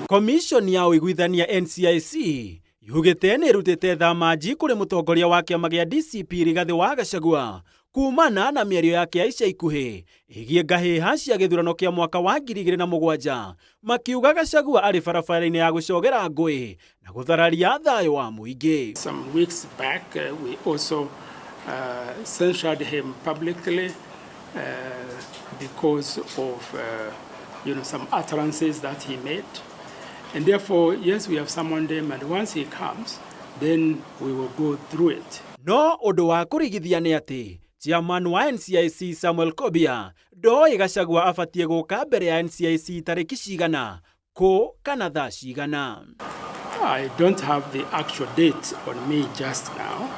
Commission ya ũiguithania NCIC yugĩte nĩ ĩrutĩte thamanji kũrĩ mũtongoria wa kĩama gĩa DCP Rigathi wa Gachagua kumana na mĩario yake ya ica ikuhĩ ĩgiĩ ngahĩha cia gĩthurano kĩa mwaka wa 2007 makiuga Gachagua arĩ barabara-inĩ ya gũcogera ngũĩ na gũthararia thayũ wa mũingĩ. Some weeks back we also censured him publicly because of some utterances that he made. And therefore, yes, we have summoned him, and once he comes, then we will go through it. No ũndũ wa kũrigithia nĩ atĩ chairman wa NCIC Samuel Kobia ndoĩ Gachagua abatie gũka mbere ya NCIC tarĩki cigana kũ kana thaa cigana. I don't have the actual date on me just now,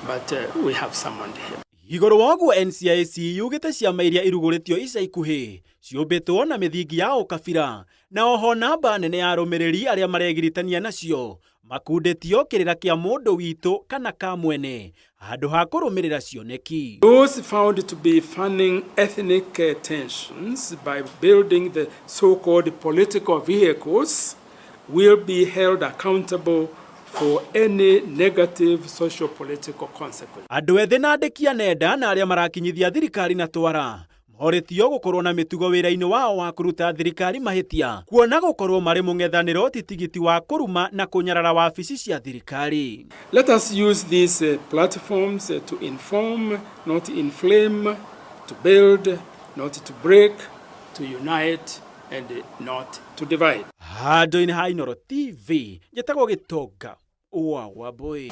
but we have summoned him. Igũrũ woguo NCIC yugĩte ciama iria irugũrĩtio ica ikuhĩ ciũmbĩtwo na mĩthingi ya ũkabira na oho namba nene ya arũmĩrĩri arĩa maregiritania nacio makundĩtio kĩrĩra kĩa mũndũ witũ kana ka mwene handũ ha kũrũmĩrĩra cioneki. Those found to be fanning ethnic tensions by building the so-called political vehicles will be held accountable for any negative socio-political consequence. Andũ ethĩ na andĩki a nenda na arĩa marakinyithia thirikari na twara moritio gũkorwo na mĩtugo wĩra-inĩ wao wa kũruta thirikari mahĩtia kuona gũkorwo marĩ mũng'ethanĩro titigiti wa kũruma na kũnyarara wabici cia thirikari. Let us use these platforms to inform, not inflame, to build, not to break, to unite, and not to divide. Handũ-inĩ ha Inooro TV, njĩtagwo Gĩtonga wa Wambũi.